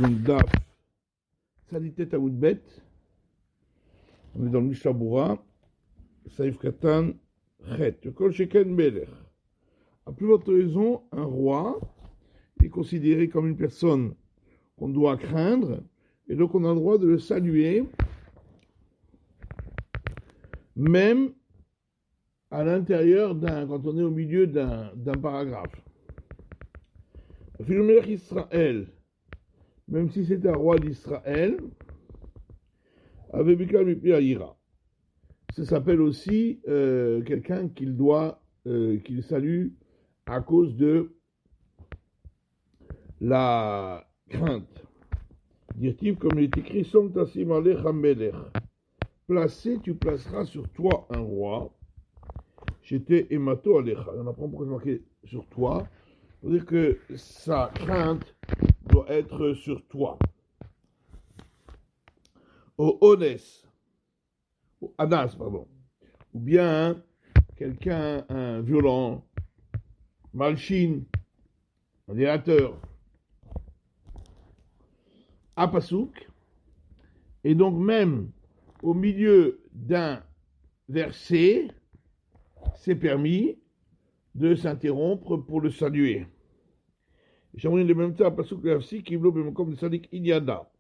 Donc Daf, Salitet Aoudbet, on est dans le Mishabura, Saïf Katan, Chet, Kol Sheken Melech. À plus forte raison, un roi est considéré comme une personne qu'on doit craindre, et donc on a le droit de le saluer, même à l'intérieur quand on est au milieu d'un paragraphe. Philomélech Israël, même si c'est un roi d'Israël, avait Bikal Mipi Aïra. Ça s'appelle aussi quelqu'un qu'il salue à cause de la crainte. Dire-t-il comme il est écrit, Som Tassim Alech Hamelech. Placé, tu placeras sur toi un roi. J'étais Emato Alecha. On apprend pourquoi c'est marqué sur toi. Pour dire que sa crainte doit être sur toi. Au Ones, au Anas, pardon. Ou bien quelqu'un, un violent, malchine, un délateur, à Pasouk, et donc même au milieu d'un verset, c'est permis de s'interrompre pour le saluer. J'aimerais le même temps à Pasouk Versi qui veut même comme le sadik Inyada.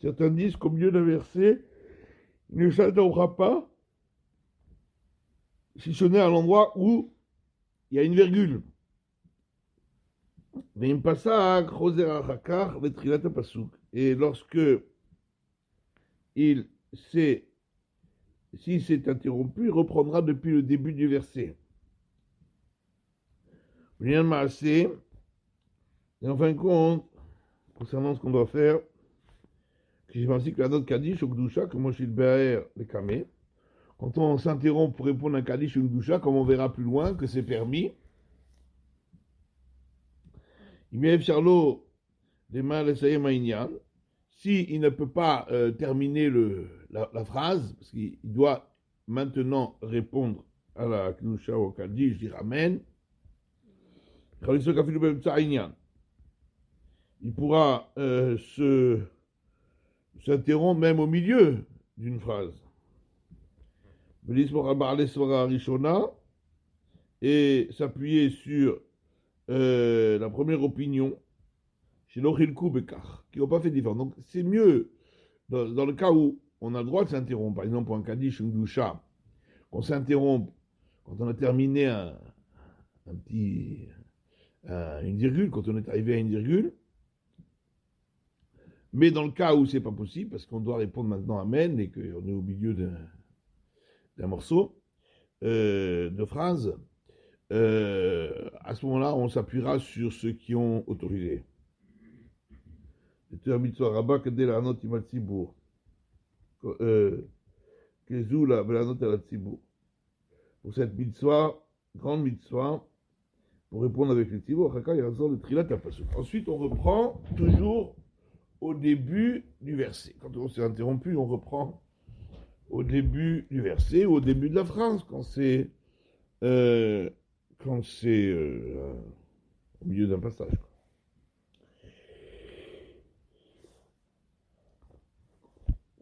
Certains disent qu'au milieu d'un verset, il ne s'interrompra pas si ce n'est à l'endroit où il y a une virgule. Et lorsque s'il s'est interrompu, il reprendra depuis le début du verset. Et en fin de compte, concernant ce qu'on doit faire, je pense que la note Kaddish ou Gdusha, comme moi je suis le BR, le Kamé, quand on s'interrompt pour répondre à un Kaddish ou une Gdusha, comme on verra plus loin que c'est permis, il met Charlot des mal s'il ne peut pas terminer la phrase, parce qu'il doit maintenant répondre à la Gdusha ou au Kaddish, dire Amen, il pourra s'interrompre même au milieu d'une phrase. Et s'appuyer sur la première opinion chez l'Ochilkou Bekar, qui n'ont pas fait différence. Donc c'est mieux, dans le cas où on a le droit de s'interrompre, par exemple pour un Kaddish, une Gdusha, qu'on s'interrompt quand on a terminé une virgule, quand on est arrivé à une virgule. Mais dans le cas où c'est pas possible, parce qu'on doit répondre maintenant Amen et qu'on est au milieu d'un morceau de phrase, à ce moment-là, on s'appuiera sur ceux qui ont autorisé. Pour cette mitzvah, grande mitzvah, pour répondre avec les tzibour, ensuite, on reprend toujours au début du verset. Quand on s'est interrompu, on reprend au début du verset ou au début de la phrase, quand c'est au milieu d'un passage.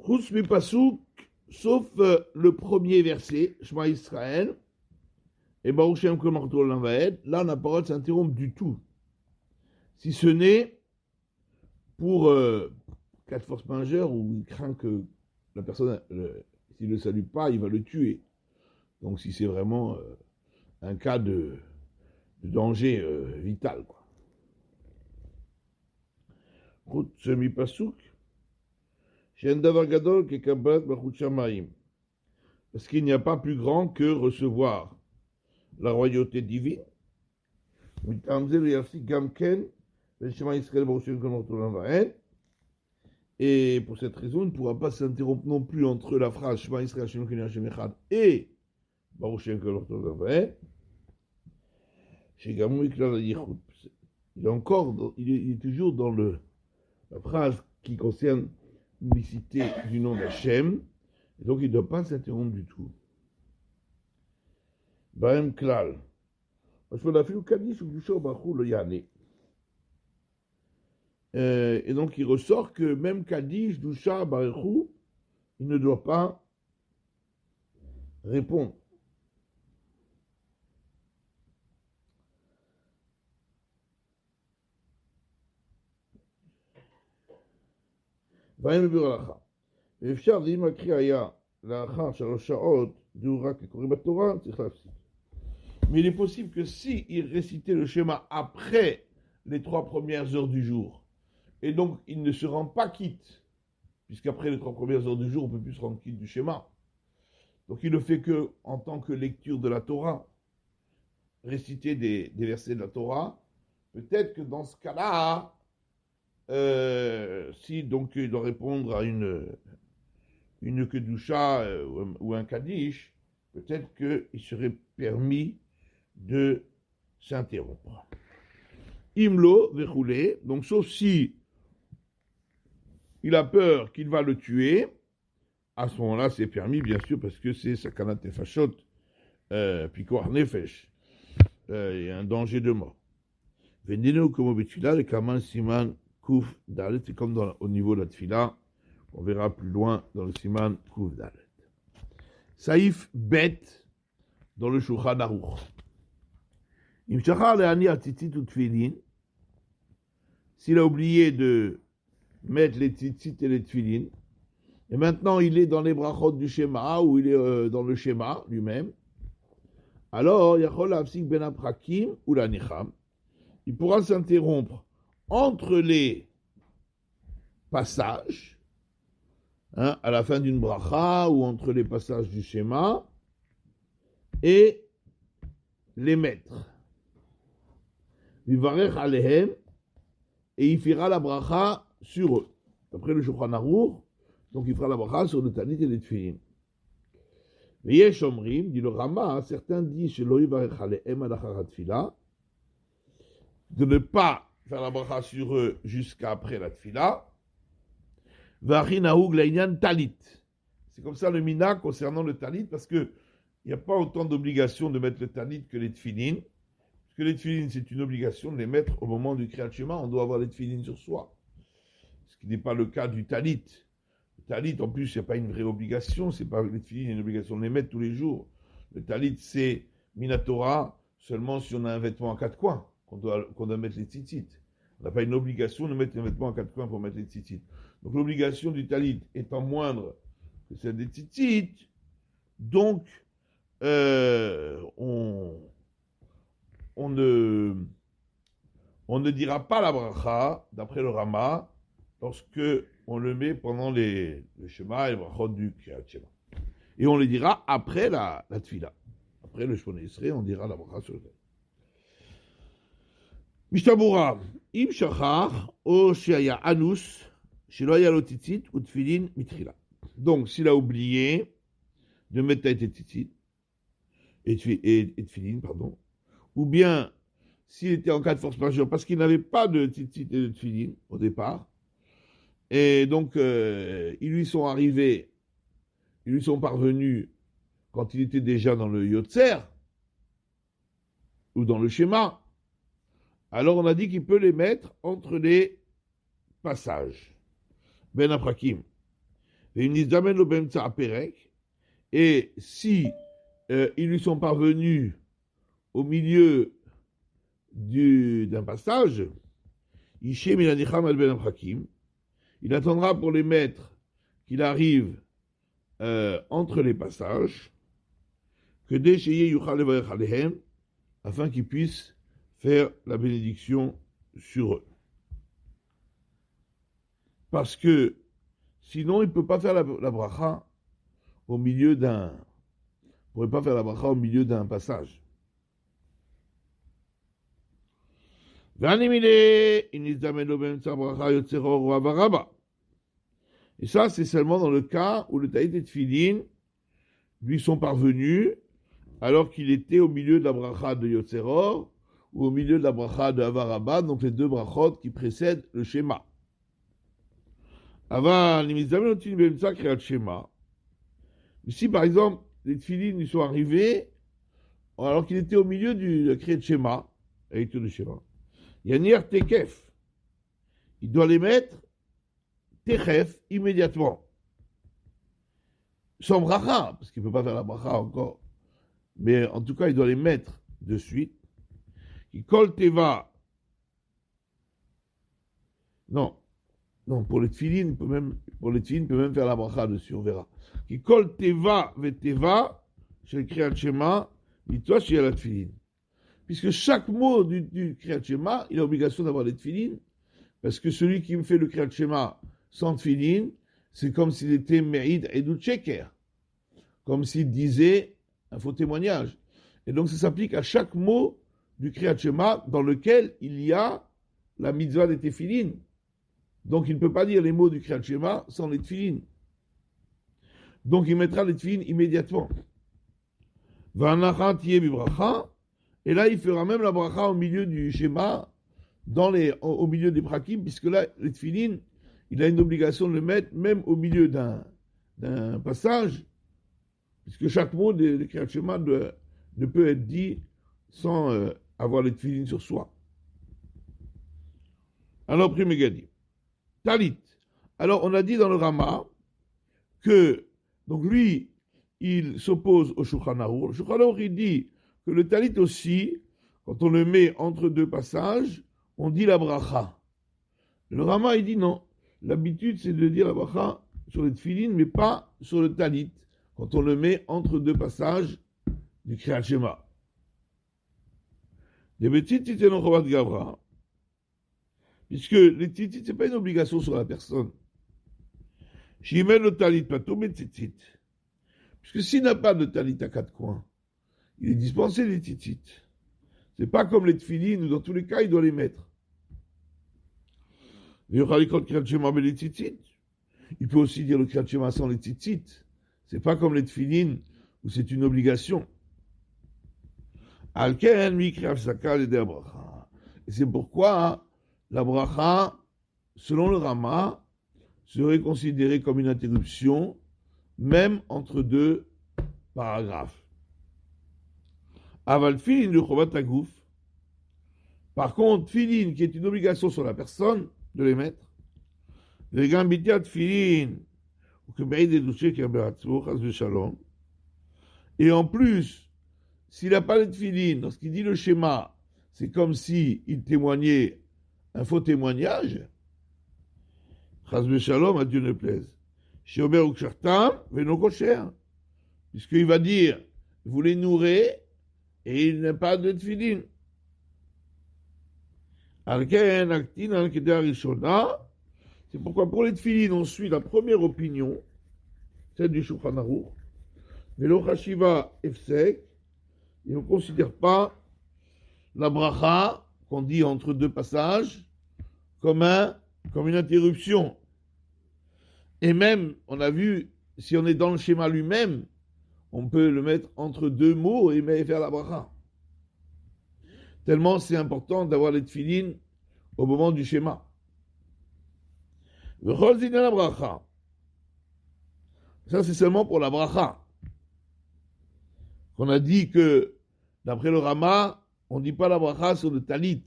Chutz mi pasouk, sauf le premier verset, Shema Israël, et Baruch Shem Kol Marto L'Anvaed, là on n'a pas le droit de s'interrompre du tout. Si ce n'est pour cas de force majeure où il craint que la personne, s'il ne le salue pas, il va le tuer. Donc si c'est vraiment un cas de danger vital, quoi. Chutz mi pasouk, She'en davar gadol kekabat bachut shamayim. Parce qu'il n'y a pas plus grand que recevoir la royauté divine. Et pour cette raison, il ne pourra pas s'interrompre non plus entre la phrase Shema Israël Hashem Elokeinu Hashem Echad et Baruch Shem Kol Marto L'Anvaed. Il est toujours dans la phrase qui concerne l'unicité du nom d'Hachem, et donc il ne doit pas s'interrompre du tout. Bahem Klal. Parce qu'on a fait le Kaddish ou du Shor Bachou le Yané. Et donc il ressort que même Kaddish, Doucha, Barechou, il ne doit pas répondre. ואין מביא הלכה. ואפשר, אם הקריאה היה לאחר 3 שעות, דהו רק לקוראים בתורה, צריך להפסיק. Mais il est possible que si il récitait le schéma après les 3 premières heures du jour, et donc il ne se rend pas quitte, puisqu'après les 3 premières heures du jour, on ne peut plus se rendre quitte du schéma. Donc il ne fait que en tant que lecture de la Torah, réciter des versets de la Torah. Peut-être que dans ce cas-là, si donc il doit répondre à une Kedusha ou un Kaddish, peut-être qu'il serait permis de s'interrompre. Imlo vechoulé, donc sauf si il a peur qu'il va le tuer, à ce moment-là c'est permis bien sûr parce que c'est sakanat nefashot, pikoar nefesh, il y a un danger de mort. Vendino comme betfila, le kaman siman kouf dalet, c'est comme au niveau de la tfila, on verra plus loin dans le siman kouf dalet. Saïf bet dans le Shulchan Aruch. Im shachar le'ani atzitzit ou tfilin, s'il a oublié de mettre les tzitzit et les tfilin, et maintenant il est dans les brachot du schéma, ou il est dans le schéma lui-même, alors yachol hafsik ben aprakim ou la nicham, il pourra s'interrompre entre les passages, à la fin d'une bracha, ou entre les passages du schéma, et les mettre. Vivarech alehem, et il fera la bracha sur eux. Après le Shulchan Aruch, donc il fera la bracha sur le Tanit et les Tfilin. Veyesh omrim, dit le Rama, certains disent chez lo yivarech alehem alachar tfila, de ne pas faire la bracha sur eux jusqu'à après la tfila. V'achin nahug la'inyan talit. C'est comme ça le mina concernant le talit, parce que il n'y a pas autant d'obligation de mettre le talit que les tfilin. Parce que les tfilin, c'est une obligation de les mettre au moment du Kriyat Shema, on doit avoir les tfilin sur soi. Ce qui n'est pas le cas du talit. Le talit, en plus, il n'y a pas une vraie obligation, c'est pas les tfilin, il y a une obligation de les mettre tous les jours. Le talit, c'est minatora seulement si on a un vêtement à 4 coins, qu'on doit mettre les tzitzit. On n'a pas une obligation de mettre un vêtement à 4 coins pour mettre les tzitzit. Donc l'obligation du talit étant moindre que celle des tzitzit, donc on ne dira pas la bracha, d'après le Rama, lorsque on le met pendant le Shema et le brachot du Kriyat Shema. Et on le dira après la tfila. Après le Shemona Esrei, on dira la bracha sur le talit. Mishtabura, im shachar, o sheaya anus, shelo haya lo tzitzit, ou tfilin mitrila. Donc, s'il a oublié de mettre et tzitzit, et tfilin, pardon, ou bien s'il était en cas de force majeure, parce qu'il n'avait pas de tzitzit et de tfilin au départ, et donc ils lui sont parvenus quand il était déjà dans le Yotzer, ou dans le schéma, alors on a dit qu'il peut les mettre entre les passages. Ben aprakim. Et si ils lui sont parvenus au milieu d'un passage, il attendra pour les mettre qu'il arrive entre les passages, que afin qu'il puisse faire la bénédiction sur eux. Parce que sinon, il ne peut pas faire la bracha au milieu d'un. Il ne pourrait pas faire la bracha au milieu d'un passage. Et ça, c'est seulement dans le cas où le taït et tfilin lui sont parvenus alors qu'il était au milieu de la bracha de Yotzeror ou au milieu de la bracha de Avaraba, donc les 2 brachot qui précèdent le schéma. Si par exemple les tfilin lui sont arrivés alors qu'il était au milieu du Kriyat Shema, avec tout le schéma, Yanir Tekef, il doit les mettre techef immédiatement. Sans bracha, parce qu'il ne peut pas faire la bracha encore. Mais en tout cas, il doit les mettre de suite. Il colle teva. Non, pour les tefilines, il peut même faire la bracha dessus, on verra. Il colle teva veteva, chez le Kriyat Shema, toi chez la tefilin. Puisque chaque mot du Kriyat Shema, il a l'obligation d'avoir les tefilin, parce que celui qui me fait le Kriyat Shema sans tefilin, c'est comme s'il était Me'id Edut Sheker, comme s'il disait un faux témoignage. Et donc ça s'applique à chaque mot du Kriyat Shema dans lequel il y a la mitzvah des tefilin. Donc il ne peut pas dire les mots du Kriyat Shema sans les tefilin. Donc il mettra les tefilin immédiatement. V'anacha tiye bibracha, et là il fera même la bracha au milieu du Shema, au milieu des prakim, puisque là les tefilin, il a une obligation de le mettre même au milieu d'un passage, puisque chaque mot du Kriyat Shema ne peut être dit sans avoir les tefilin sur soi. Alors, Pri Megadim. Talit. Alors, on a dit dans le Rama que, donc lui, il s'oppose au Shulchan Aruch. Le Shulchan Aruch, il dit que le talit aussi, quand on le met entre deux passages, on dit la bracha. Le Rama, il dit non. L'habitude, c'est de dire la bracha sur les tefilin, mais pas sur le talit, quand on le met entre deux passages du Kriyat Shema. Des betitit et non chovat gavra. Puisque les tzitzit, ce n'est pas une obligation sur la personne. Shimel le talit pato, mais tzitzit. Puisque s'il n'a pas de talit à quatre coins, il est dispensé des tzitzit. C'est pas comme les tefilin, où dans tous les cas, il doit les mettre. Il peut aussi dire le Kriyat Shema sans les tzitzit. C'est pas comme les tefilin, où c'est une obligation. Alken mi kriyav sakal et der bracha. Et c'est pourquoi la bracha, selon le Rama, serait considérée comme une interruption, même entre deux paragraphes. Aval filin de chovat agouf. Par contre, filin, qui est une obligation sur la personne, de les mettre. Vegam bitiat filin, ou que be'id edouché kerberatzvo, chas v'shalom. Et en plus, s'il n'a pas de filin, lorsqu'il dit le schéma, c'est comme s'il témoignait un faux témoignage. Chas v'shalom, à Dieu ne plaise. Sheomer ou kshartam, veno kosher. Puisqu'il va dire, vous les nourrez, et il n'a pas de tefilin. C'est pourquoi pour les tefilin, on suit la première opinion, celle du Shulchan Aruch, mais le Chashiva Efsek, il ne considère pas la bracha, qu'on dit entre deux passages, comme une interruption. Et même, on a vu, si on est dans le schéma lui-même, on peut le mettre entre deux mots et faire la bracha. Tellement c'est important d'avoir les tefilin au moment du schéma. La bracha. Ça, c'est seulement pour la bracha. On a dit que, d'après le Rama, on ne dit pas la bracha sur le talit.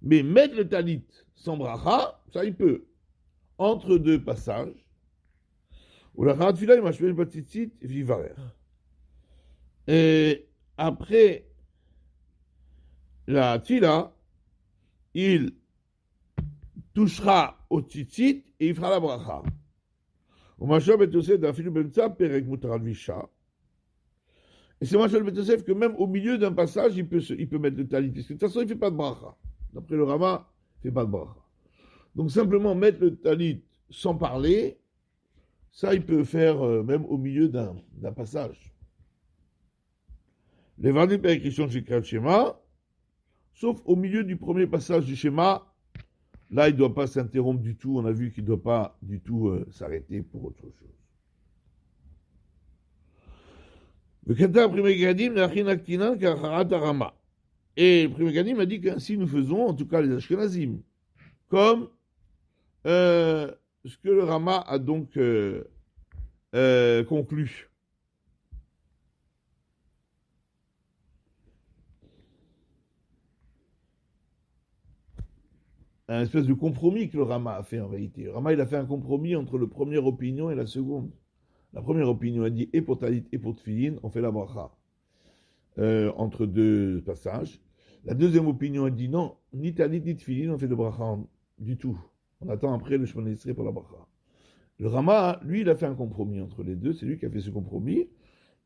Mais mettre le talit sans bracha, ça il peut. Entre deux passages. Ou la kharatfila, il m'a choisi une petite et vivarer. Et après la tfila, il touchera au tzitzit et il fera la bracha. Et c'est Machal Betosef que même au milieu d'un passage, il peut mettre le talit. Parce que de toute façon, il ne fait pas de bracha. D'après le Rama, il ne fait pas de bracha. Donc simplement mettre le talit sans parler, ça il peut faire même au milieu d'un passage. Les Vardim Père Christian chez Kriyat Shema, sauf au milieu du premier passage du schéma, là il ne doit pas s'interrompre du tout, on a vu qu'il ne doit pas du tout s'arrêter pour autre chose. Le Kata Pri Megadim n'achin aktinan k'acharat arama. Et le Pri Megadim a dit qu'ainsi nous faisons, en tout cas les Ashkenazim, comme ce que le Rama a donc conclu. un espèce de compromis que le Rama a fait en vérité. Le Rama, il a fait un compromis entre la première opinion et la seconde. La première opinion a dit et pour Talit et pour Tfilin, on fait la bracha entre deux passages. La deuxième opinion a dit non, ni Talit ni Tfilin, on fait de bracha du tout. On attend après le Shemona Esrei pour la bracha. Le Rama, lui, il a fait un compromis entre les deux. C'est lui qui a fait ce compromis,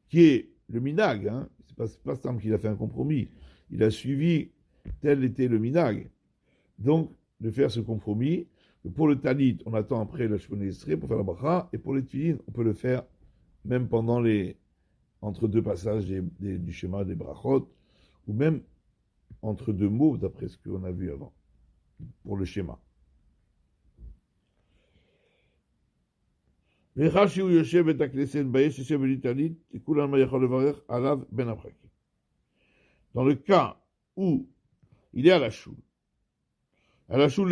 qui est le minag. Hein. C'est pas simple qu'il a fait un compromis. Il a suivi tel était le minag. Donc, de faire ce compromis, que pour le talit, on attend après le Shemona Esrei pour faire la bracha, et pour les tefillin, on peut le faire même pendant entre deux passages du schéma des brachot, ou même entre deux mots, d'après ce qu'on a vu avant, pour le schéma. Dans le cas où il est à la choule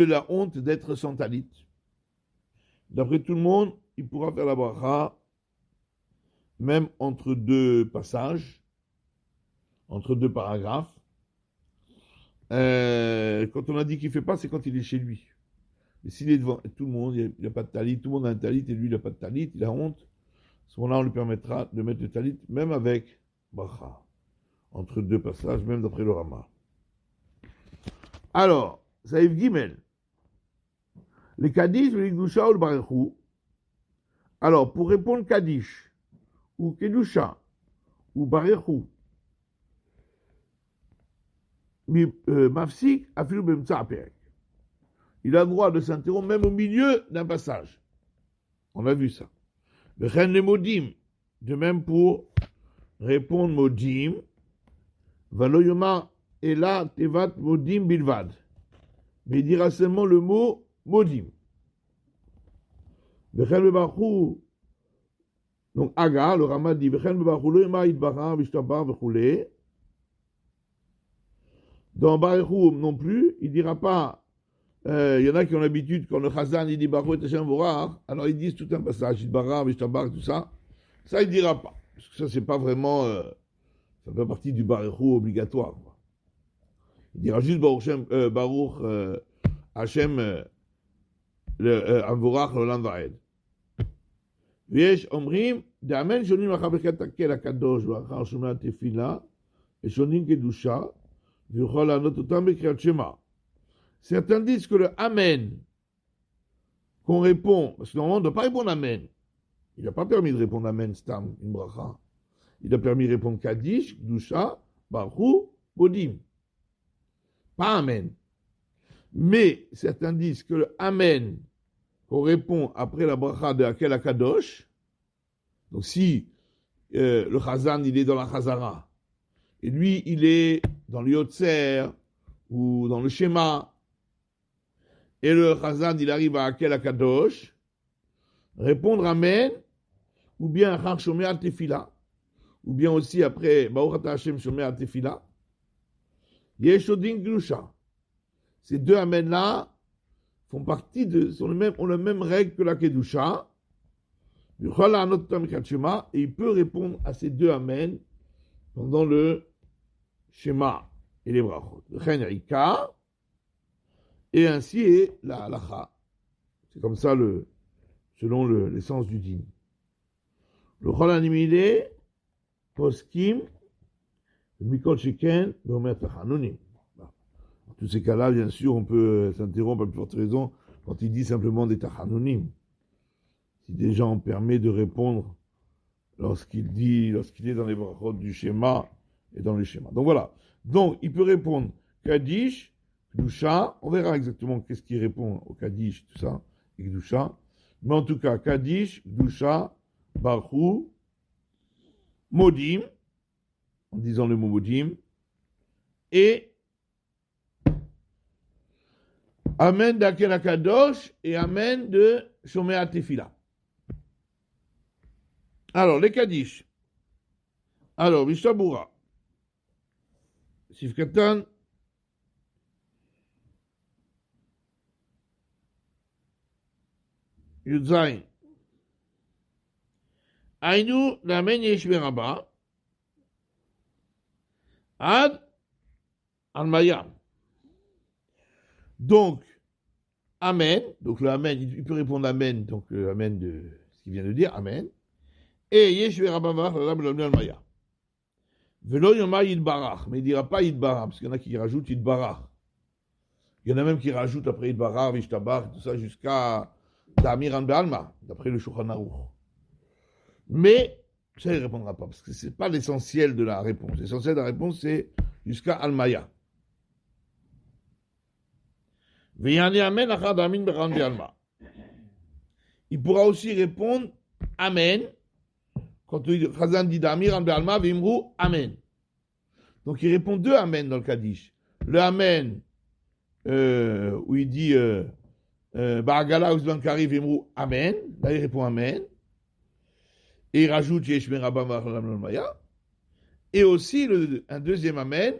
il a honte d'être sans talit. D'après tout le monde, il pourra faire la bracha même entre deux passages, entre deux paragraphes. Quand on a dit qu'il ne fait pas, c'est quand il est chez lui. Mais s'il est devant tout le monde, il n'a pas de talit, tout le monde a un talit et lui il n'a pas de talit, il a honte. À ce moment-là, on lui permettra de mettre le talit, même avec bracha, entre deux passages, même d'après le Rama. Alors, Saïf Gimel, les Kaddish, le Kedusha ou le Baruch. Alors, pour répondre Kaddish, ou Kedusha, ou Baruch, Mafsik, Afilu Bemtsa Aperek. Il a le droit de s'interrompre même au milieu d'un passage. On a vu ça. Le Chen les Modim, de même pour répondre Modim, Valoyoma Ela Tevat Modim Bilvad. Mais il dira seulement le mot Modim. Vechel Bebarchou, donc Aga, le Rama dit Vechel Bebarchou, lo yoma Idbara, Vishtabar, Vechule. Dans Barechou non plus, il ne dira pas. Il y en a qui ont l'habitude, quand le Chazan il dit Baruch et Hashem Vorach, alors ils disent tout un passage, Idbara, Vishtabar, tout ça. Ça, il ne dira pas. Parce que ça, c'est pas vraiment. Ça fait partie du Barechou obligatoire. Quoi. Il dira juste Baruch Hashem Amvorach L'Olam Vaed. ויש אומרים, דאמן שונים אחר ברכת הקהל הקדוש ואחר שומע תפילה, ושונים קדושה, ויוכל לענות אותם בקריאת שמע. Certains disent que le Amen, qu'on répond, parce que normalement on ne doit pas répondre Amen. Il n'a pas permis de répondre Amen, Stam, une bracha. Il a permis de répondre Kaddish, Kedusha, Baruch, Bodim. Pas Amen. Mais certains disent que le Amen, qu'on répond après la bracha de Hakel HaKadosh, donc si le Chazan il est dans la Chazara, et lui il est dans le Yotzer, ou dans le Shema, et le Chazan il arrive à Hakel HaKadosh, répondre Amen, ou bien Achar Shomea Tefila, ou bien aussi après Baruch Ata Hashem Shomea Tefila, Yeshodin Glusha. Ces deux Amen là font partie ont la même règle que la Kedusha. Et il peut répondre à ces deux Amen pendant le Shema et les Brachot. Et ainsi est la Halacha. C'est comme ça selon l'essence du din. Le Chol Animile, Poskim, Mikol Sheken, Beomer Tachanunim. Dans tous ces cas-là, bien sûr, on peut s'interrompre à plus forte raison quand il dit simplement des Tachanunim. Si déjà on permet de répondre lorsqu'il est dans les brachot du schéma et dans le schéma. Donc voilà. Donc il peut répondre Kaddish, Kedusha. On verra exactement qu'est-ce qui répond au Kaddish, tout ça, et Kedusha. Mais en tout cas, Kaddish, Kedusha, Baruch, Modim, en disant le mot Modim, et Amen d'Hakel HaKadosh et Amen de Shomea Tefila. Alors, les Kaddish. Alors, Mishabura. Sifkatan. Yudzain. Aïnou, l'Amen Yeshmeraba. Ad Almayam. Donc, Amen. Donc le Amen, il peut répondre Amen, donc le Amen de ce qu'il vient de dire, Amen. Et Yesh Verabamar, la Maya. Velo Yoma Yidbarach, mais il ne dira pas Yidbarach, parce qu'il y en a qui rajoutent Yidbarach. Il y en a même qui rajoutent après Yidbarach, Vishtabach, tout ça, jusqu'à Damir Be'alma, d'après le Shulchan Aruch. Mais ça, il ne répondra pas, parce que ce n'est pas l'essentiel de la réponse. L'essentiel de la réponse, c'est jusqu'à Almaya. Il pourra aussi répondre Amen. Quand le Chazan dit Damir Be'alma, Vimru Amen. Donc il répond deux Amen dans le Kaddish. Le Amen, où il dit Ba'agala Uzban Kari Vimru Amen. Là il répond Amen. Et il rajoute Yesh Merabam Maya. Et aussi un deuxième Amen,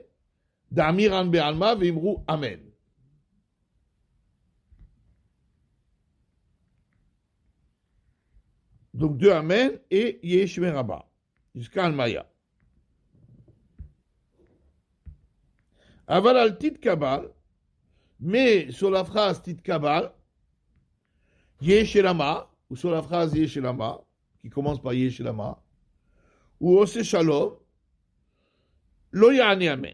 Damir Be'alma Vimru Amen. Donc deux Amen et Yesh Merabah, jusqu'à Almaya. Aval al Tit Kabal, mais sur la phrase Tit Kabal, Yesh Elama, ou sur la phrase Yesh Elama, qui commence par Yesh Elama, ou Ose Shalom, Lo Ya'ane Amen.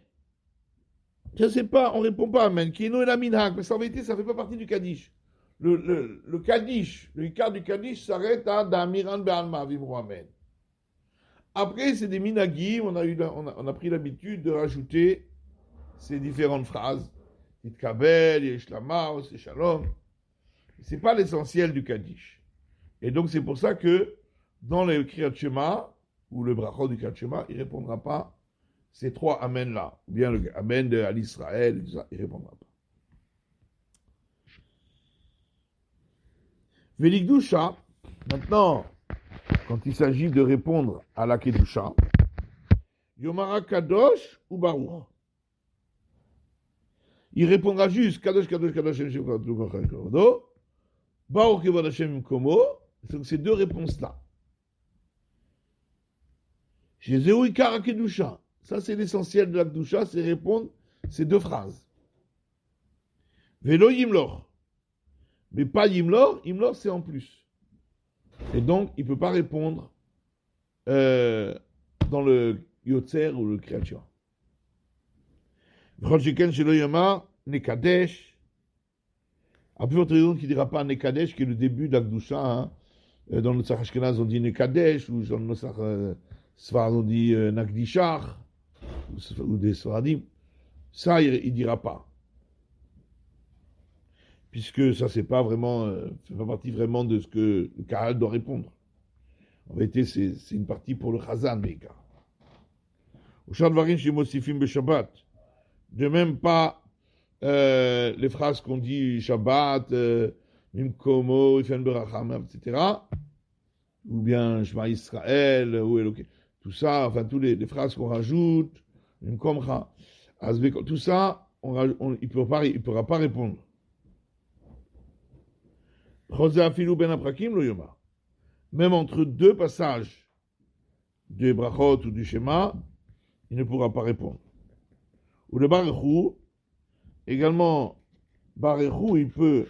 Je ne sais pas, on ne répond pas Amen, qui est no la minhag, parce qu'en vérité, ça ne fait pas partie du Kaddish. Le Kaddish, le Ikar du Kaddish s'arrête à Damiran Be'alma, Vimru Amen. Après, c'est des minagim, on a pris l'habitude de rajouter ces différentes phrases. Titkabel, Yeshlama, c'est Shalom. Ce n'est pas l'essentiel du Kaddish. Et donc, c'est pour ça que dans le Kriyat Shema, ou le brachot du Kriyat Shema, il ne répondra pas ces trois Amen-là. Ou bien le Amen de Al-Israël, il ne répondra pas. Velikdusha, maintenant, quand il s'agit de répondre à la Kedusha, Yomara Kadosh ou Baruch. Il répondra juste Kadosh, Kadosh, Kadosh, Baruch Kevod Hashem Komo. Donc ces deux réponses-là. Jézeu Ikar Kedusha. Ça, c'est l'essentiel de la Kedusha, c'est répondre ces deux phrases. Velo Yimlor. Mais pas Yimlor, Yimlor c'est en plus. Et donc, il ne peut pas répondre dans le Yotzer ou le Kriyat Shema. V'chol shelo yomar Nekadesh. À plus forte raison qu'il ne dira pas Nekadesh, qui est le début de la Kedusha. Hein. Dans le Nusach Ashkenaz, on dit Nekadesh, ou dans le Nusach Sfarad, on dit Nakdishach, ou des Sfaradim. Ça, il ne dira pas. Puisque ça, c'est pas vraiment, fait pas partie vraiment de ce que le Kahal doit répondre. En vérité, c'est une partie pour le Chazan, Meika. Au Shadvarim chez Mosifim be Shabbat. De même pas les phrases qu'on dit Shabbat, Mimkomo, Ifen Beracham, etc. Ou bien Shema Israël, ou Eloké. Tout ça, enfin, toutes les phrases qu'on rajoute, Mimkomcha, Azbek, tout ça, il ne pourra pas répondre. Même entre deux passages du brachot ou du schéma, il ne pourra pas répondre. Ou le barechou, également, barechou, il peut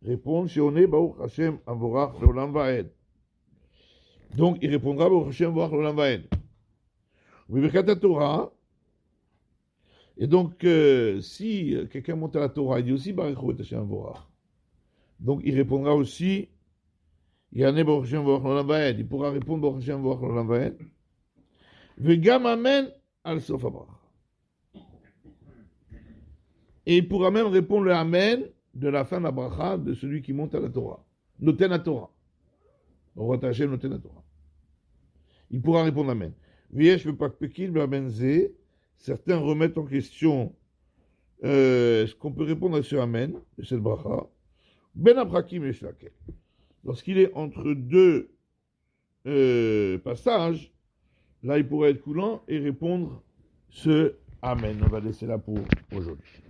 répondre si on est Baruch Hashem Avorach Leolam Vaed. Donc, il répondra Baruch Hashem Avorach Leolam Vaed. Ou Birkat Torah, et donc, si quelqu'un monte à la Torah, il dit aussi Barechou et Hashem Avorach. Donc, il répondra aussi Yane Baruch Hashem Avorach Leolam Vaed. Il pourra répondre Baruch Hashem Avorach Leolam Vaed. Vegam Amen al Sof Abrach. Et il pourra même répondre le Amen de la fin de la bracha de celui qui monte à la Torah. Noten à Torah. Baruch Hashem Noten à Torah. Il pourra répondre Amen. Viesh me pak pekil Amen Zé. Certains remettent en question est-ce qu'on peut répondre à ce Amen de cette bracha. Ben aprakim et shlakel. Lorsqu'il est entre deux passages, là il pourrait être coulant et répondre ce Amen. On va laisser là pour aujourd'hui.